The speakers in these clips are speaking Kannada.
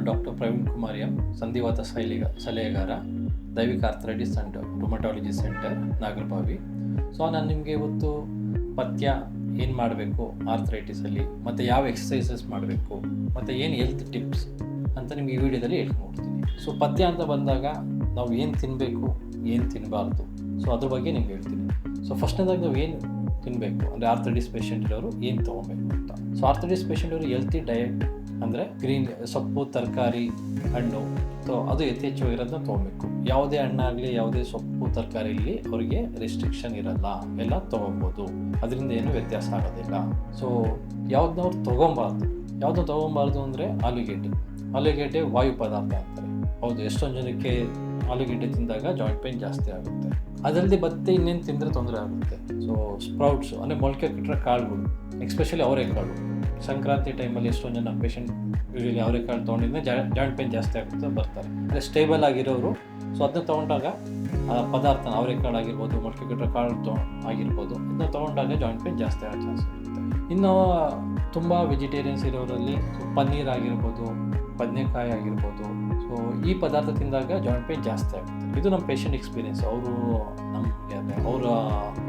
ಡಾಕ್ಟರ್ ಪ್ರವೀಣ್ ಕುಮಾರ್ ಎಂ, ಸಂಧಿವಾತ ಸಲಹೆಗಾರ, ದೈವಿಕ arthritis and rheumatology centre, Nagarbhavi. So ನಾನು ನಿಮಗೆ ಇವತ್ತು ಪಥ್ಯ ಏನು ಮಾಡಬೇಕು ಆರ್ಥರೈಟಿಸಲ್ಲಿ, ಮತ್ತು ಯಾವ ಎಕ್ಸಸೈಸಸ್ ಮಾಡಬೇಕು, ಮತ್ತು ಏನು ಹೆಲ್ತ್ ಟಿಪ್ಸ್ ಅಂತ ನಿಮ್ಗೆ ಈ ವಿಡಿಯೋದಲ್ಲಿ ಹೇಳ್ಕೊಡ್ತೀನಿ. ಸೊ ಪಥ್ಯ ಅಂತ ಬಂದಾಗ ನಾವು ಏನು ತಿನ್ನಬೇಕು, ಏನು ತಿನ್ನಬಾರ್ದು, ಸೊ ಅದ್ರ ಬಗ್ಗೆ ನಿಮ್ಗೆ ಹೇಳ್ತೀನಿ. ಸೊ ಫಸ್ಟ್ನೇದಾಗಿ ನಾವು ಏನು ತಿನ್ನಬೇಕು ಅಂದರೆ ಆರ್ಥರೈಟಿಸ್ ಪೇಷಂಟ್ ಇರೋರು ಏನು ತೊಗೊಬೇಕು ಅಂತ. ಸೊ ಆರ್ಥರೈಟಿಸ್ ಪೇಷಂಟ್ ಅವರು ಹೆಲ್ತಿ ಡಯಟ್ ಅಂದರೆ ಗ್ರೀನ್ ಸೊಪ್ಪು, ತರಕಾರಿ, ಹಣ್ಣು, ಸೊ ಅದು ಯಥೇಚ್ಛವಾಗಿರೋದನ್ನ ತೊಗೊಬೇಕು. ಯಾವುದೇ ಹಣ್ಣಾಗಲಿ ಯಾವುದೇ ಸೊಪ್ಪು ತರಕಾರಿಲಿ ಅವರಿಗೆ ರೆಸ್ಟ್ರಿಕ್ಷನ್ ಇರಲ್ಲ, ಎಲ್ಲ ತೊಗೊಬೋದು, ಅದರಿಂದ ಏನೂ ವ್ಯತ್ಯಾಸ ಆಗೋದಿಲ್ಲ. ಸೊ ಯಾವುದನ್ನ ಅವ್ರು ತೊಗೊಬಾರ್ದು ಅಂದರೆ ಆಲೂಗೆಡ್ಡೆ ವಾಯು ಪದಾರ್ಥ ಅಂತಾರೆ. ಹೌದು, ಎಷ್ಟೊಂದು ಜನಕ್ಕೆ ಆಲೂಗೆಡ್ಡೆ ತಿಂದಾಗ ಜಾಯಿಂಟ್ ಪೇನ್ ಜಾಸ್ತಿ ಆಗುತ್ತೆ. ಅದಲ್ಲದೆ ಮತ್ತೆ ಇನ್ನೇನು ತಿಂದರೆ ತೊಂದರೆ ಆಗುತ್ತೆ. ಸೊ ಸ್ಪ್ರೌಟ್ಸು ಅಂದರೆ ಮೊಳಕೆ ಕಟ್ಟಿರೋ ಕಾಳುಗಳು, ಎಸ್ಪೆಷಲಿ ಅವರೆಕಾಳು. ಸಂಕ್ರಾಂತಿ ಟೈಮಲ್ಲಿ ಎಷ್ಟೊಂದು ಜನ ಪೇಷಂಟ್ ಯೂಶಲಿ ಅವರೆಕಾಳು ತೊಗೊಂಡಿದ್ದರೆ ಜಾಯಿಂಟ್ ಪೇನ್ ಜಾಸ್ತಿ ಆಗುತ್ತೆ ಬರ್ತಾರೆ. ಅಂದರೆ ಸ್ಟೇಬಲ್ ಆಗಿರೋರು ಸೊ ಅದನ್ನ ತೊಗೊಂಡಾಗ ಪದಾರ್ಥ ಅವರೆಕಾಳು ಆಗಿರ್ಬೋದು, ಮೊಳಕೆ ಕಟ್ಟಿರೋ ಕಾಳು ಆಗಿರ್ಬೋದು, ಅದನ್ನ ತೊಗೊಂಡಾಗ ಜಾಯಿಂಟ್ ಪೇನ್ ಜಾಸ್ತಿ ಆಗೋ ಚಾನ್ಸ್ ಇರುತ್ತೆ. ಇನ್ನು ತುಂಬ ವೆಜಿಟೇರಿಯನ್ಸ್ ಇರೋರಲ್ಲಿ ಪನ್ನೀರ್ ಆಗಿರ್ಬೋದು, ಬದನೆಕಾಯಿ ಆಗಿರ್ಬೋದು, ಸೊ ಈ ಪದಾರ್ಥ ತಿಂದಾಗ ಜಾಯಿಂಟ್ ಪೇನ್ ಜಾಸ್ತಿ ಆಗುತ್ತೆ. ಇದು ನಮ್ಮ ಪೇಷಂಟ್ ಎಕ್ಸ್ಪೀರಿಯೆನ್ಸ್, ಅವರು ನಮಗೆ ಅವರ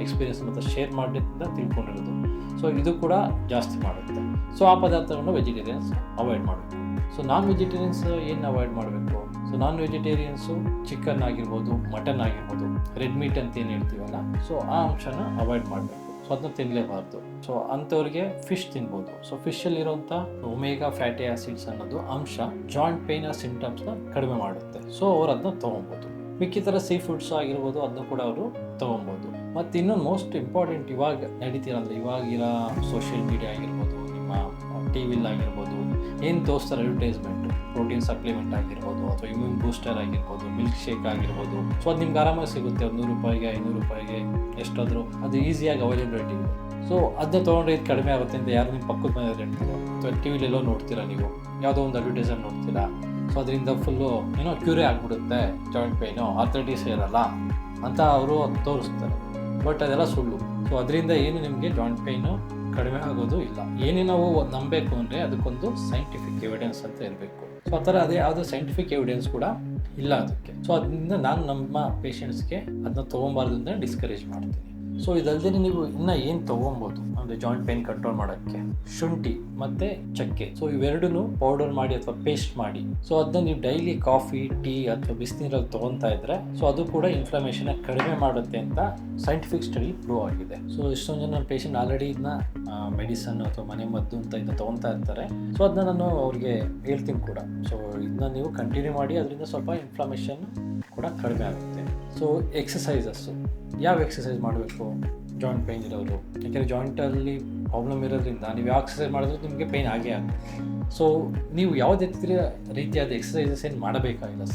ಎಕ್ಸ್ಪೀರಿಯೆನ್ಸ್ ಮತ್ತು ಶೇರ್ ಮಾಡೋದ್ರಿಂದ ತಿಳ್ಕೊಂಡಿರೋದು. ಸೊ ಇದು ಕೂಡ ಜಾಸ್ತಿ ಮಾಡುತ್ತೆ. ಸೊ ಆ ಪದಾರ್ಥವನ್ನು ವೆಜಿಟೇರಿಯನ್ಸ್ ಅವಾಯ್ಡ್ ಮಾಡಬೇಕು. ಸೊ ನಾನ್ ವೆಜಿಟೇರಿಯನ್ಸ್ ಏನು ಅವಾಯ್ಡ್ ಮಾಡಬೇಕು? ಸೊ ನಾನ್ ವೆಜಿಟೇರಿಯನ್ಸು ಚಿಕನ್ ಆಗಿರ್ಬೋದು, ಮಟನ್ ಆಗಿರ್ಬೋದು, ರೆಡ್ ಮೀಟ್ ಅಂತ ಏನು ಹೇಳ್ತೀವಲ್ಲ, ಸೊ ಆ ಅಂಶನ ಅವಾಯ್ಡ್ ಮಾಡಬೇಕು. ಸೊ ಅದನ್ನ ತಿನ್ನಲೇಬಾರ್ದು. ಸೊ ಅಂಥವ್ರಿಗೆ ಫಿಶ್ ತಿನ್ಬೋದು. ಸೊ ಫಿಶಲ್ಲಿರೋಂಥ ಒಮೆಗಾ ಫ್ಯಾಟಿ ಆಸಿಡ್ಸ್ ಅನ್ನೋದು ಅಂಶ ಜಾಯಿಂಟ್ ಪೇನ್ ಸಿಂಟಮ್ಸ್ನ ಕಡಿಮೆ ಮಾಡುತ್ತೆ. ಸೊ ಅವ್ರು ಅದನ್ನ ತೊಗೊಬೋದು. ಮಿಕ್ಕಿತರ ಸೀ ಫುಡ್ಸ್ ಆಗಿರ್ಬೋದು, ಅದನ್ನು ಕೂಡ ಅವರು ತೊಗೊಬೋದು. ಮತ್ತು ಇನ್ನೊಂದು ಮೋಸ್ಟ್ ಇಂಪಾರ್ಟೆಂಟ್, ಇವಾಗ ನಡೀತಿರಲ್ಲ, ಇವಾಗಿರೋ ಸೋಷಿಯಲ್ ಮೀಡಿಯಾ ಆಗಿರ್ಬೋದು, ನಿಮ್ಮ ಟಿ ವಿಲಾಗಿರ್ಬೋದು, ಏನು ತೋರಿಸ್ತಾರೆ ಅಡ್ವರ್ಟೈಸ್ಮೆಂಟು, ಪ್ರೋಟೀನ್ ಸಪ್ಲಿಮೆಂಟ್ ಆಗಿರ್ಬೋದು, ಅಥವಾ ಇಮ್ಯೂನ್ ಬೂಸ್ಟರ್ ಆಗಿರ್ಬೋದು, ಮಿಲ್ಕ್ ಶೇಕ್ ಆಗಿರ್ಬೋದು, ಸೊ ಅದು ನಿಮ್ಗೆ ಆರಾಮಾಗಿ ಸಿಗುತ್ತೆ. ಒಂದು 100 ರೂಪಾಯಿಗೆ 500 ರೂಪಾಯಿಗೆ ಎಷ್ಟಾದರೂ ಅದು ಈಸಿಯಾಗಿ ಅವೈಲೇಬಿಲಿಟಿ ಇದೆ. ಸೊ ಅದನ್ನ ತೊಗೊಂಡ್ರೆ ಇದು ಕಡಿಮೆ ಆಗುತ್ತೆ ಅಂತ ಯಾರು ನಿಮ್ಮ ಪಕ್ಕದ ಮನೆಯವ್ರು ಹೇಳ್ತೀರೋ, ಅಥವಾ ಟಿ ವಿಲೆಲ್ಲೋ ನೋಡ್ತೀರಾ, ನೀವು ಯಾವುದೋ ಒಂದು ಅಡ್ವರ್ಟೈಸಲ್ಲಿ ನೋಡ್ತೀರಾ, ಸೊ ಅದರಿಂದ ಫುಲ್ಲು ಕ್ಯೂರೇ ಆಗಿಬಿಡುತ್ತೆ ಜಾಯಿಂಟ್ ಪೇನು, ಆರ್ಥರೈಟಿಸ್ ಇರಲ್ಲ ಅಂತ ಅವರು ತೋರಿಸ್ತಾರೆ. ಬಟ್ ಅದೆಲ್ಲ ಸುಳ್ಳು. ಸೊ ಅದರಿಂದ ಏನು ನಿಮಗೆ ಜಾಯಿಂಟ್ ಪೇನು ಕಡಿಮೆ ಆಗೋದು ಇಲ್ಲ. ಏನೇ ನಾವು ನಂಬಬೇಕು ಅಂದರೆ ಅದಕ್ಕೊಂದು ಸೈಂಟಿಫಿಕ್ ಎವಿಡೆನ್ಸ್ ಅಂತ ಇರಬೇಕು. ಸೊ ಆ ಥರ ಅದೇ ಯಾವುದೋ ಸೈಂಟಿಫಿಕ್ ಎವಿಡೆನ್ಸ್ ಕೂಡ ಇಲ್ಲ ಅದಕ್ಕೆ. ಸೊ ಅದರಿಂದ ನಾನು ನಮ್ಮ ಪೇಷಂಟ್ಸ್ಗೆ ಅದನ್ನ ತೊಗೊಬಾರ್ದು ಅಂತ ಡಿಸ್ಕರೇಜ್ ಮಾಡ್ತೀನಿ. ಸೊ ಇದಲ್ಲದೆ ನೀವು ಇನ್ನೂ ಏನು ತೊಗೊಬೋದು ಅಂದರೆ ಜಾಯಿಂಟ್ ಪೇನ್ ಕಂಟ್ರೋಲ್ ಮಾಡೋಕ್ಕೆ, ಶುಂಠಿ ಮತ್ತು ಚಕ್ಕೆ. ಸೊ ಇವೆರಡೂ ಪೌಡರ್ ಮಾಡಿ ಅಥವಾ ಪೇಸ್ಟ್ ಮಾಡಿ, ಸೊ ಅದನ್ನ ನೀವು ಡೈಲಿ ಕಾಫಿ, ಟೀ ಅಥವಾ ಬಿಸಿನೀರಲ್ಲಿ ತೊಗೊತಾ ಇದ್ದರೆ ಸೊ ಅದು ಕೂಡ ಇನ್ಫ್ಲಮೇಷನ್ ಕಡಿಮೆ ಮಾಡುತ್ತೆ ಅಂತ ಸೈಂಟಿಫಿಕ್ ಸ್ಟಡಿ ಪ್ರೂವ್ ಆಗಿದೆ. ಸೊ ಎಷ್ಟೊಂದು ಜನ ಪೇಷಂಟ್ ಆಲ್ರೆಡಿ ಇದನ್ನ ಮೆಡಿಸನ್ ಅಥವಾ ಮನೆ ಮದ್ದು ಅಂತ ಇದನ್ನ ತೊಗೊತಾ ಇರ್ತಾರೆ. ಸೊ ಅದನ್ನ ನಾನು ಅವ್ರಿಗೆ ಹೇಳ್ತೀನಿ ಕೂಡ. ಸೊ ಇದನ್ನ ನೀವು ಕಂಟಿನ್ಯೂ ಮಾಡಿ, ಅದರಿಂದ ಸ್ವಲ್ಪ ಇನ್ಫ್ಲಮೇಷನ್ ಕೂಡ ಕಡಿಮೆ ಆಗುತ್ತೆ. ಸೊ ಎಕ್ಸಸೈಸಸ್ಸು, ಯಾವ ಎಕ್ಸಸೈಸ್ ಮಾಡಬೇಕು ಜಾಯಿಂಟ್ ಪೇಯ್ನ್ ಇರೋರು? ಯಾಕೆಂದರೆ ಜಾಯಿಂಟಲ್ಲಿ ಪ್ರಾಬ್ಲಮ್ ಇರೋದ್ರಿಂದ ನೀವು ಯಾವ ಎಕ್ಸಸೈಸ್ ಮಾಡಿದ್ರು ನಿಮಗೆ ಪೇಯ್ನ್ ಆಗೇ ಆಗುತ್ತೆ. ಸೊ ನೀವು ಯಾವುದೇ ರೀತಿಯಾದ ಎಕ್ಸಸೈಸಸ್ ಏನು ಮಾಡಬೇಕಾಗಿಲ್ಲ.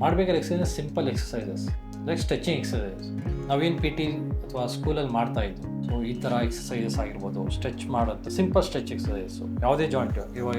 ಮಾಡಬೇಕಾದ್ರೆ exercises simple exercises like stretching exercises. ನಾವೇನು ಪಿ ಟಿ ಅಥವಾ ಸ್ಕೂಲಲ್ಲಿ ಮಾಡ್ತಾಯಿದ್ದು, ಸೊ ಈ ಥರ ಎಕ್ಸಸೈಸಸ್ ಆಗಿರ್ಬೋದು, ಸ್ಟ್ರೆಚ್ ಮಾಡೋದು ಸಿಂಪಲ್ ಸ್ಟ್ರೆಚ್ ಎಕ್ಸಸೈಸು. ಯಾವುದೇ ಜಾಯಿಂಟ್, ಇವಾಗ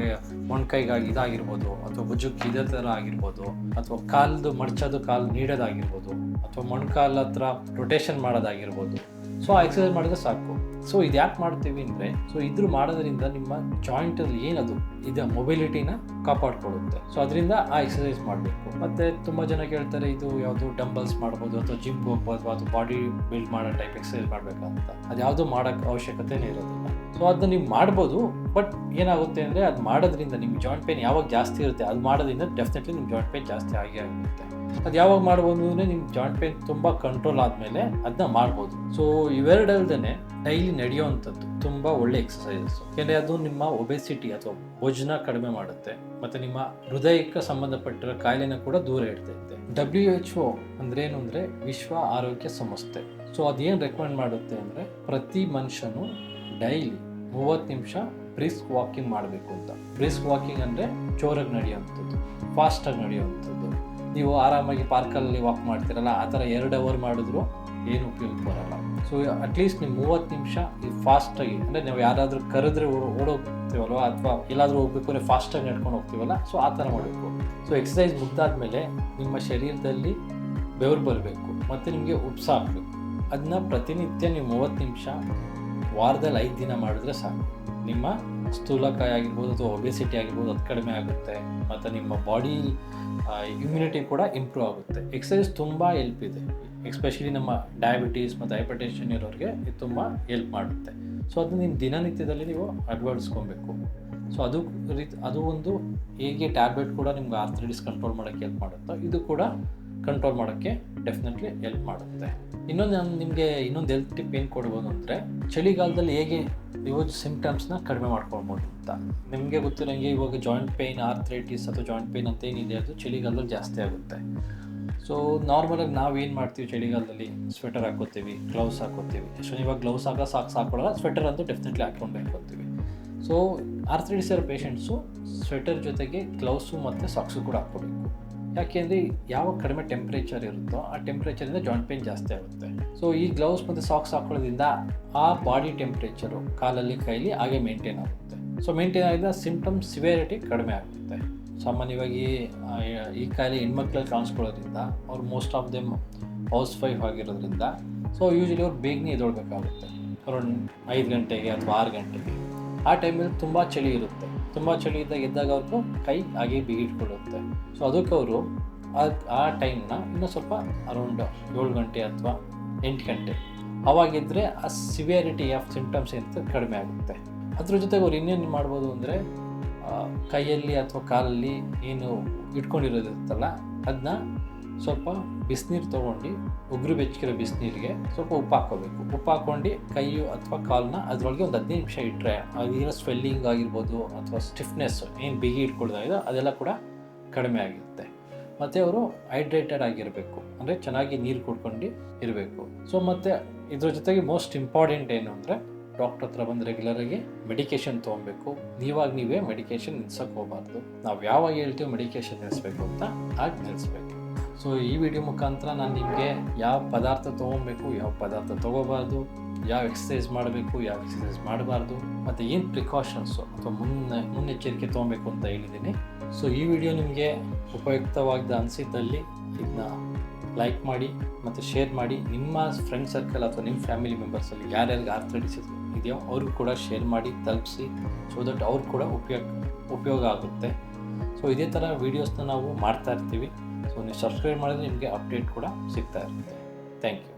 ಮೊಣಕೈಗಾಗಿ ಇದಾಗಿರ್ಬೋದು, ಅಥವಾ ಭುಜಕ್ಕೆ ಇದೇ ಥರ ಆಗಿರ್ಬೋದು, ಅಥವಾ ಕಾಲ್ದು ಮಡ್ಚೋದು, ಕಾಲು ನೀಡೋದಾಗಿರ್ಬೋದು, ಅಥವಾ ಮೊಣಕಾಲ ಹತ್ರ ರೊಟೇಷನ್ ಮಾಡೋದಾಗಿರ್ಬೋದು. ಸೊ ಆ ಎಕ್ಸಸೈಸ್ ಮಾಡಿದ್ರೆ ಸಾಕು. ಸೊ ಇದು ಯಾಕೆ ಮಾಡ್ತೀವಿ ಅಂದರೆ, ಸೊ ಇದ್ರ ಮಾಡೋದ್ರಿಂದ ನಿಮ್ಮ ಜಾಯಿಂಟಲ್ಲಿ ಏನದು ಇದು ಮೊಬಿಲಿಟಿನ ಕಾಪಾಡ್ಕೊಳ್ಳುತ್ತೆ. ಸೊ ಅದರಿಂದ ಆ ಎಕ್ಸಸೈಸ್ ಮಾಡಬೇಕು. ಮತ್ತು ತುಂಬ ಜನ ಕೇಳ್ತಾರೆ, ಇದು ಯಾವುದು ಡಂಬಲ್ಸ್ ಮಾಡ್ಬೋದು ಅಥವಾ ಜಿಮ್ಗೆ ಹೋಗ್ಬೋದು ಅಥವಾ ಬಾಡಿ ಬಿಲ್ಡ್ ಮಾಡೋ ಟೈಪ್ ಎಕ್ಸಸೈಸ್ ಮಾಡಬೇಕಂತ. ಅದು ಯಾವುದೂ ಮಾಡೋಕ್ಕೆ ಅವಶ್ಯಕತೆನೇ ಇರೋದಿಲ್ಲ. ಸೊ ಅದನ್ನ ನೀವು ಮಾಡ್ಬೋದು. ಬಟ್ ಏನಾಗುತ್ತೆ ಅಂದರೆ, ಅದು ಮಾಡೋದ್ರಿಂದ ನಿಮ್ಗೆ ಜಾಯಿಂಟ್ ಪೇನ್ ಯಾವಾಗ ಜಾಸ್ತಿ ಇರುತ್ತೆ, ಅದು ಮಾಡೋದ್ರಿಂದ ಡೆಫಿನೆಟ್ಲಿ ನಿಮ್ಮ ಜಾಯಿಂಟ್ ಪೇನ್ ಜಾಸ್ತಿ ಆಗೇ ಆಗುತ್ತೆ. ಅದು ಯಾವಾಗ ಮಾಡ್ಬೋದು ಅಂದರೆ, ನಿಮ್ಮ ಜಾಯಿಂಟ್ ಪೇನ್ ತುಂಬ ಕಂಟ್ರೋಲ್ ಆದಮೇಲೆ ಅದನ್ನ ಮಾಡ್ಬೋದು. ಸೊ ಇವೆರಡಲ್ದೇ ಡೈಲಿ ನಡೆಯೋವಂಥದ್ದು ತುಂಬ ಒಳ್ಳೆ ಎಕ್ಸಸೈಸಸ್. ಯಾಕೆಂದರೆ ಅದು ನಿಮ್ಮ ಒಬೆಸಿಟಿ ಅಥವಾ ವಜನ ಕಡಿಮೆ ಮಾಡುತ್ತೆ, ಮತ್ತು ನಿಮ್ಮ ಹೃದಯಕ್ಕೆ ಸಂಬಂಧಪಟ್ಟಿರೋ ಕಾಯಿಲೆನ ಕೂಡ ದೂರ ಇಡ್ತೈತೆ. WHO ಅಂದ್ರೇನು ಅಂದರೆ ವಿಶ್ವ ಆರೋಗ್ಯ ಸಂಸ್ಥೆ. ಸೊ ಅದೇನು ರೆಕಮೆಂಡ್ ಮಾಡುತ್ತೆ ಅಂದರೆ, ಪ್ರತಿ ಮನುಷ್ಯನು ಡೈಲಿ 30 ನಿಮಿಷ ಬ್ರಿಸ್ಕ್ ವಾಕಿಂಗ್ ಮಾಡಬೇಕು ಅಂತ. ಬ್ರಿಸ್ಕ್ ವಾಕಿಂಗ್ ಅಂದರೆ ಜೋರಾಗಿ ನಡೆಯುವಂಥದ್ದು, ಫಾಸ್ಟಾಗಿ ನಡೆಯುವಂಥದ್ದು. ನೀವು ಆರಾಮಾಗಿ ಪಾರ್ಕಲ್ಲಿ ವಾಕ್ ಮಾಡ್ತೀರಲ್ಲ, ಆ ಥರ 2 ಅವರ್ ಮಾಡಿದ್ರು ಏನು ಉಪಯೋಗ ಬರೋಲ್ಲ. ಸೊ ಅಟ್ಲೀಸ್ಟ್ ನೀವು 30 ನಿಮಿಷ ಈ ಫಾಸ್ಟಾಗಿ, ಅಂದರೆ ನಾವು ಯಾರಾದರೂ ಕರೆದ್ರೆ ಓಡೋಗ್ತೀವಲ್ವ, ಅಥವಾ ಎಲ್ಲಾದರೂ ಹೋಗ್ಬೇಕು ಅಂದರೆ ಫಾಸ್ಟಾಗಿ ನಡ್ಕೊಂಡು ಹೋಗ್ತೀವಲ್ಲ, ಸೊ ಆ ಥರ ಮಾಡಬೇಕು. ಸೊ ಎಕ್ಸಸೈಸ್ ಮುಗ್ದಾದ್ಮೇಲೆ ನಿಮ್ಮ ಶರೀರದಲ್ಲಿ ಬೆವರು ಬರಬೇಕು ಮತ್ತು ನಿಮಗೆ ಉಪ್ಸ ಹಾಕಬೇಕು. ಅದನ್ನ ಪ್ರತಿನಿತ್ಯ ನೀವು 30 ನಿಮಿಷ ವಾರದಲ್ಲಿ 5 ದಿನ ಮಾಡಿದ್ರೆ ಸಾಕು. ನಿಮ್ಮ ಸ್ಥೂಲಕಾಯ ಆಗಿರ್ಬೋದು ಅಥವಾ ಒಬೆಸಿಟಿ ಆಗಿರ್ಬೋದು ಅದು ಕಡಿಮೆ ಆಗುತ್ತೆ. ಮತ್ತು ನಿಮ್ಮ ಬಾಡಿ ಇಮ್ಯುನಿಟಿ ಕೂಡ ಇಂಪ್ರೂವ್ ಆಗುತ್ತೆ. ಎಕ್ಸಸೈಸ್ ತುಂಬ ಹೆಲ್ಪ್ ಇದೆ, ಎಸ್ಪೆಷಲಿ ನಮ್ಮ ಡಯಾಬಿಟೀಸ್ ಮತ್ತು ಹೈಪರ್ಟೆನ್ಷನ್ ಇರೋರಿಗೆ ಇದು ತುಂಬ ಹೆಲ್ಪ್ ಮಾಡುತ್ತೆ. ಸೊ ಅದು ನಿಮ್ಮ ದಿನನಿತ್ಯದಲ್ಲಿ ನೀವು ಅಳವಡಿಸ್ಕೊಬೇಕು. ಸೊ ಅದು ಒಂದು ಹೇಗೆ ಟ್ಯಾಬ್ಲೆಟ್ ಕೂಡ ನಿಮ್ಗೆ ಆರ್ಥ್ರೈಟಿಸ್ ಕಂಟ್ರೋಲ್ ಮಾಡೋಕ್ಕೆ ಹೆಲ್ಪ್ ಮಾಡುತ್ತೋ, ಇದು ಕೂಡ ಕಂಟ್ರೋಲ್ ಮಾಡೋಕ್ಕೆ ಡೆಫಿನೆಟ್ಲಿ ಹೆಲ್ಪ್ ಮಾಡುತ್ತೆ. ಇನ್ನೊಂದು ನಾನು ನಿಮಗೆ ಇನ್ನೊಂದು ಹೆಲ್ತ್ ಟಿಪ್ ಏನು ಕೊಡ್ಬೋದು ಅಂದರೆ, ಚಳಿಗಾಲದಲ್ಲಿ ಹೇಗೆ ನೀವು ಸಿಂಪ್ಟಮ್ಸ್ನ ಕಡಿಮೆ ಮಾಡ್ಕೊಳ್ಬೋದು ಅಂತ. ನಿಮಗೆ ಗೊತ್ತಿರೋಂಗೆ ಇವಾಗ ಜಾಯಿಂಟ್ ಪೇಯ್ನ್, ಆರ್ಥ್ರೈಟಿಸ್ ಅಥವಾ ಜಾಯಿಂಟ್ ಪೇಯ್ನ್ ಅಂತ ಏನಿದೆ ಅದು ಚಳಿಗಾಲದಲ್ಲಿ ಜಾಸ್ತಿ ಆಗುತ್ತೆ. ಸೊ ನಾರ್ಮಲಾಗಿ ನಾವು ಏನು ಮಾಡ್ತೀವಿ, ಚಳಿಗಾಲದಲ್ಲಿ ಸ್ವೆಟರ್ ಹಾಕೋತೀವಿ, ಗ್ಲೌಸ್ ಹಾಕೋತೀವಿ. ಸೊ ಇವಾಗ ಗ್ಲೌಸ್ ಸಾಕ್ಸ್ ಹಾಕೊಳ್ಳೋಲ್ಲ, ಸ್ವೆಟರ್ ಅಂತೂ ಡೆಫಿನೆಟ್ಲಿ ಹಾಕ್ಕೊಳ್ಬೇಕು ಅಂತೀವಿ. ಸೊ ಆರ್ಥ್ರೈಟಿಸ್ ಇರೋ ಪೇಷಂಟ್ಸು ಸ್ವೆಟರ್ ಜೊತೆಗೆ ಗ್ಲೌಸು ಮತ್ತು ಸಾಕ್ಸು ಕೂಡ ಹಾಕ್ಕೋಬೇಕು. ಯಾಕೆಂದರೆ ಯಾವಾಗ ಕಡಿಮೆ ಟೆಂಪ್ರೇಚರ್ ಇರುತ್ತೋ ಆ ಟೆಂಪ್ರೇಚರಿಂದ ಜಾಯಿಂಟ್ ಪೇಯ್ನ್ ಜಾಸ್ತಿ ಆಗುತ್ತೆ. ಸೊ ಈ ಗ್ಲೌಸ್ ಮತ್ತು ಸಾಕ್ಸ್ ಹಾಕೊಳ್ಳೋದ್ರಿಂದ ಆ ಬಾಡಿ ಟೆಂಪ್ರೇಚರು ಕಾಲಲ್ಲಿ ಕೈಲಿ ಹಾಗೆ ಮೇಂಟೈನ್ ಆಗುತ್ತೆ. ಸೊ ಮೇಂಟೈನ್ ಆಗಿದ್ದ ಸಿಂಪ್ಟಮ್ಸ್ ಸಿವಿಯಾರಿಟಿ ಕಡಿಮೆ ಆಗುತ್ತೆ. ಸಾಮಾನ್ಯವಾಗಿ ಈ ಕಾಯಿಲೆ ಹೆಣ್ಮಕ್ಳಲ್ಲಿ ಕಾಣಿಸ್ಕೊಳ್ಳೋದ್ರಿಂದ ಅವ್ರು most of them house wife ಆಗಿರೋದ್ರಿಂದ ಸೊ ಯೂಶಲಿ ಅವ್ರು ಬೇಗನೆ ಎದ್ದೇಳಬೇಕಾಗುತ್ತೆ, ಅರೌಂಡ್ 5 ಗಂಟೆಗೆ ಅಥವಾ 6 ಗಂಟೆಗೆ. ಆ ಟೈಮಲ್ಲಿ ತುಂಬ ಚಳಿ ಇರುತ್ತೆ. ತುಂಬ ಚಳಿ ಇದ್ದಾಗ ಎದ್ದಾಗ ಅವ್ರಿಗೂ ಕೈ ಹಾಗೆ ಬಿಗಿಟ್ಕೊಳ್ಳುತ್ತೆ. ಸೊ ಅದಕ್ಕೆ ಅವರು ಆ ಟೈಮ್ನ ಇನ್ನೂ ಸ್ವಲ್ಪ ಅರೌಂಡ್ 7 ಗಂಟೆ ಅಥವಾ 8 ಗಂಟೆ ಅವಾಗಿದ್ದರೆ ಆ ಸಿವಿಯಾರಿಟಿ ಆಫ್ ಸಿಂಪ್ಟಮ್ಸ್ ಅಂತ ಕಡಿಮೆ ಆಗುತ್ತೆ. ಅದ್ರ ಜೊತೆಗೆ ಅವ್ರು ಇನ್ನೇನು ಮಾಡ್ಬೋದು ಅಂದರೆ, ಕೈಯಲ್ಲಿ ಅಥವಾ ಕಾಲಲ್ಲಿ ಏನು ಇಟ್ಕೊಂಡಿರೋದಿರುತ್ತಲ್ಲ ಅದನ್ನ ಸ್ವಲ್ಪ ಬಿಸಿನೀರು ತೊಗೊಂಡು, ಉಗುರು ಬೆಚ್ಚಗಿರೋ ಬಿಸಿನೀರಿಗೆ ಸ್ವಲ್ಪ ಉಪ್ಪು ಹಾಕ್ಕೋಬೇಕು. ಉಪ್ಪು ಹಾಕ್ಕೊಂಡು ಕೈಯು ಅಥವಾ ಕಾಲನ್ನ ಅದರೊಳಗೆ ಒಂದು 15 ನಿಮಿಷ ಇಟ್ಟರೆ ಅದೇನೋ ಸ್ವೆಲ್ಲಿಂಗ್ ಆಗಿರ್ಬೋದು ಅಥವಾ ಸ್ಟಿಫ್ನೆಸ್ ಏನು ಬಿಗಿ ಇಟ್ಕೊಳ್ದಾಗಿದೆ ಅದೆಲ್ಲ ಕೂಡ ಕಡಿಮೆ ಆಗಿರುತ್ತೆ. ಮತ್ತು ಅವರು ಹೈಡ್ರೇಟೆಡ್ ಆಗಿರಬೇಕು, ಅಂದರೆ ಚೆನ್ನಾಗಿ ನೀರು ಕುಡ್ಕೊಂಡು ಇರಬೇಕು. ಸೊ ಮತ್ತು ಇದ್ರ ಜೊತೆಗೆ ಮೋಸ್ಟ್ ಇಂಪಾರ್ಟೆಂಟ್ ಏನು ಅಂದರೆ, ಡಾಕ್ಟರ್ ಹತ್ರ ಬಂದು ರೆಗ್ಯುಲರಾಗಿ ಮೆಡಿಕೇಷನ್ ತೊಗೊಬೇಕು. ನೀವೇ ಮೆಡಿಕೇಷನ್ ನಿಲ್ಸೋಕ್ಕೆ ಹೋಗಬಾರ್ದು. ನಾವು ಯಾವಾಗ ಹೇಳ್ತೀವಿ ಮೆಡಿಕೇಷನ್ ನಿಲ್ಲಿಸ್ಬೇಕು ಅಂತ ಆಗ ನಿಲ್ಲಿಸ್ಬೇಕು. ಸೊ ಈ ವಿಡಿಯೋ ಮುಖಾಂತರ ನಾನು ನಿಮಗೆ ಯಾವ ಪದಾರ್ಥ ತೊಗೊಬೇಕು, ಯಾವ ಪದಾರ್ಥ ತೊಗೋಬಾರ್ದು, ಯಾವ ಎಕ್ಸಸೈಸ್ ಮಾಡಬೇಕು, ಯಾವ ಎಕ್ಸಸೈಸ್ ಮಾಡಬಾರ್ದು, ಮತ್ತು ಏನು ಪ್ರಿಕಾಷನ್ಸು ಅಥವಾ ಮುನ್ನೆಚ್ಚರಿಕೆ ತೊಗೊಬೇಕು ಅಂತ ಹೇಳಿದ್ದೀನಿ. ಸೊ ಈ ವಿಡಿಯೋ ನಿಮಗೆ ಉಪಯುಕ್ತವಾದ ಅನಿಸಿದ್ದಲ್ಲಿ ಇದನ್ನ ಲೈಕ್ ಮಾಡಿ ಮತ್ತು ಶೇರ್ ಮಾಡಿ. ನಿಮ್ಮ ಫ್ರೆಂಡ್ ಸರ್ಕಲ್ ಅಥವಾ ನಿಮ್ಮ ಫ್ಯಾಮಿಲಿ ಮೆಂಬರ್ಸಲ್ಲಿ ಯಾರ್ಯಾರಿಗೆ ಆರ್ಥ್ರೈಟಿಸ್ ಇದೆಯೋ ಅವ್ರಿಗೂ ಕೂಡ ಶೇರ್ ಮಾಡಿ ತಲುಪಿಸಿ. ಸೊ ದಟ್ ಅವ್ರು ಕೂಡ ಉಪಯೋಗ ಆಗುತ್ತೆ. ಸೊ ಇದೇ ಥರ ವೀಡಿಯೋಸ್ನ ನಾವು ಮಾಡ್ತಾ ಇರ್ತೀವಿ. ಸೊ ನೀವು ಸಬ್ಸ್ಕ್ರೈಬ್ ಮಾಡಿದ್ರೆ ನಿಮಗೆ ಅಪ್ಡೇಟ್ ಕೂಡ ಸಿಗ್ತಾ ಇರುತ್ತೆ. Thank you.